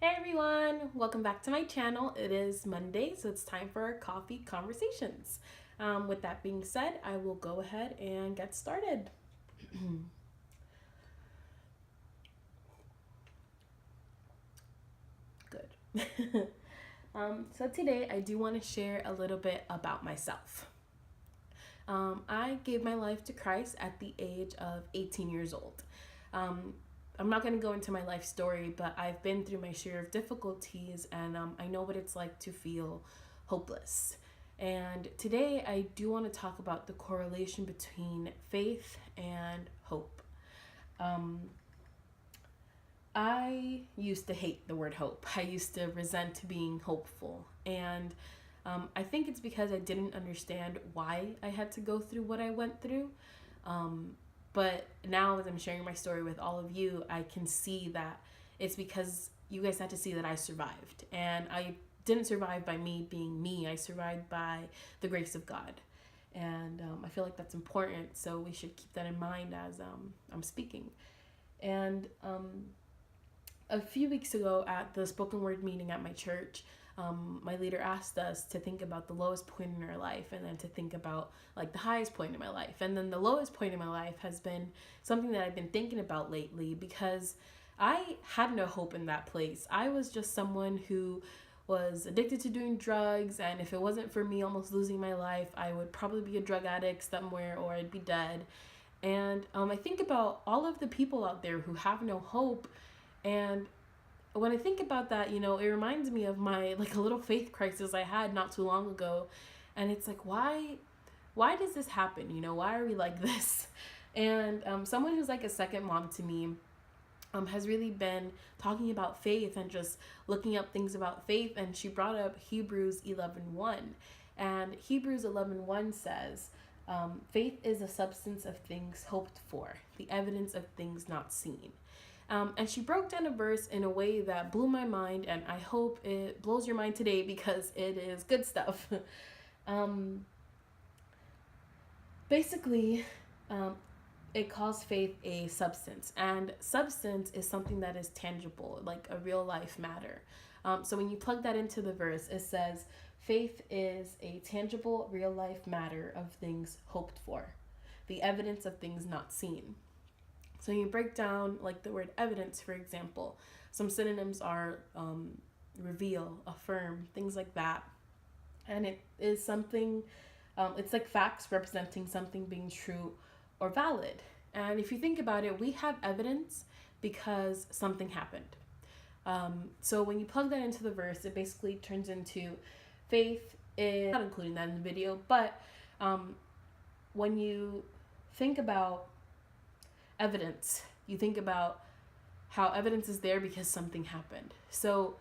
Hey everyone, welcome back to my channel. It is Monday, so it's time for our coffee conversations. With that being said, I will go ahead and get started. Good. So today I do want to share a little bit about myself. I gave my life to Christ at the age of 18 years old. I'm not going to go into my life story, but I've been through my share of difficulties, and I know what it's like to feel hopeless. And today I do want to talk about the correlation between faith and hope. I used to hate the word hope. I used to resent being hopeful. And I think it's because I didn't understand why I had to go through what I went through. But now, as I'm sharing my story with all of you, I can see that it's because you guys had to see that I survived. And I didn't survive by me being me, I survived by the grace of God. And I feel like that's important, so we should keep that in mind as I'm speaking. And a few weeks ago at the spoken word meeting at my church, my leader asked us to think about the lowest point in our life and then to think about like the highest point in my life. And then the lowest point in my life has been something that I've been thinking about lately because I had no hope in that place. I was just someone who was addicted to doing drugs, and if it wasn't for me almost losing my life, I would probably be a drug addict somewhere or I'd be dead. And I think about all of the people out there who have no hope, and when I think about that, it reminds me of my like a little faith crisis I had not too long ago. And it's like, why does this happen? Why are we like this? And someone who's like a second mom to me has really been talking about faith and just looking up things about faith, and she brought up Hebrews 11:1. And Hebrews 11:1 says, faith is a substance of things hoped for, the evidence of things not seen. And she broke down a verse in a way that blew my mind, and I hope it blows your mind today because it is good stuff. Basically, it calls faith a substance, and substance is something that is tangible, like a real life matter. So when you plug that into the verse, it says, faith is a tangible, real life matter of things hoped for, the evidence of things not seen. So you break down like the word evidence, for example. Some synonyms are reveal, affirm, things like that. And it is something, it's like facts representing something being true or valid. And if you think about it, we have evidence because something happened. So when you plug that into the verse, it basically turns into faith is, not including that in the video, but when you think about evidence, you think about how evidence is there because something happened. So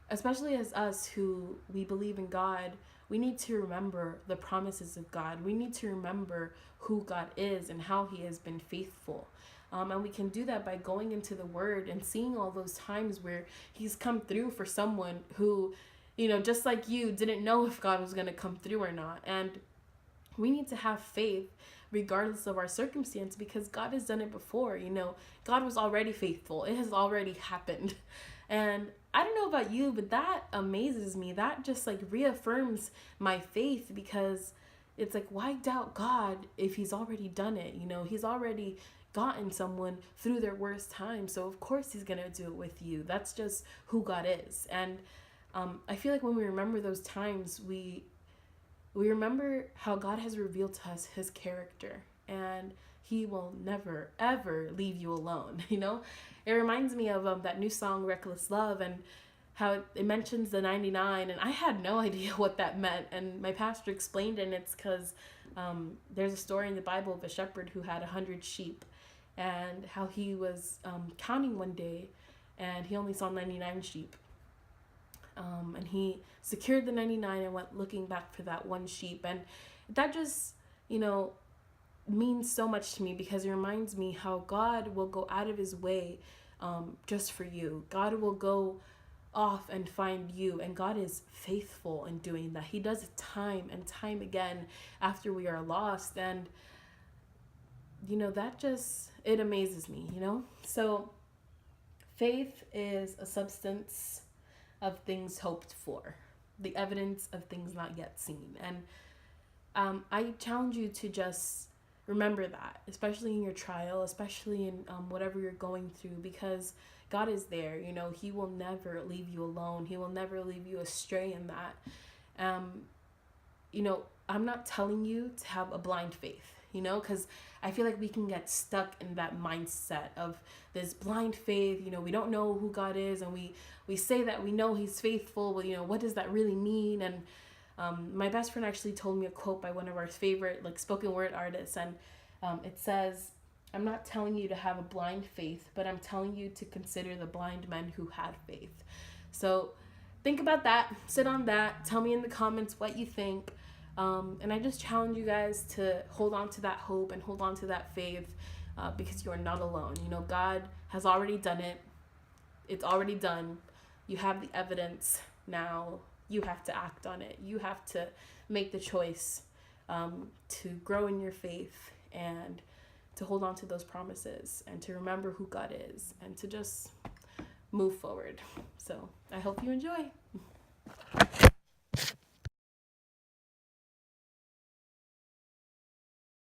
especially as us who we believe in God, we need to remember the promises of God. We need to remember who God is and how he has been faithful. And we can do that by going into the word and seeing all those times where he's come through for someone who, just like you, didn't know if God was going to come through or not. And we need to have faith regardless of our circumstance because God has done it before. God was already faithful. It has already happened. And I don't know about you, but that amazes me. That just like reaffirms my faith because it's like, why doubt God if he's already done it? He's already gotten someone through their worst time. So of course he's going to do it with you. That's just who God is. And I feel like when we remember those times, we remember how God has revealed to us his character, and he will never, ever leave you alone. It reminds me of that new song, Reckless Love, and how it mentions the 99, and I had no idea what that meant. And my pastor explained it, and it's because there's a story in the Bible of a shepherd who had 100 sheep, and how he was counting one day, and he only saw 99 sheep. And he secured the 99 and went looking back for that one sheep. And that just, means so much to me because it reminds me how God will go out of his way just for you. God will go off and find you, and God is faithful in doing that. He does it time and time again after we are lost. And, that just, it amazes me, So Faith is a substance of things hoped for, the evidence of things not yet seen. And I challenge you to just remember that, especially in your trial, especially in whatever you're going through, because God is there. You know, He will never leave you alone. He will never leave you astray in that. Um, you know, I'm not telling you to have a blind faith, you know, because I feel like we can get stuck in that mindset of this blind faith. You know, we don't know who God is, and we say that we know He's faithful, but, you know, what does that really mean? And my best friend actually told me a quote by one of our favorite, like, spoken word artists, and it says, I'm not telling you to have a blind faith, but I'm telling you to consider the blind men who had faith. So think about that, sit on that, tell me in the comments what you think. And I just challenge you guys to hold on to that hope and hold on to that faith, because you are not alone. You know, God has already done it. It's already done. You have the evidence. Now you have to act on it. You have to make the choice to grow in your faith and to hold on to those promises and to remember who God is and to just move forward. So I hope you enjoy.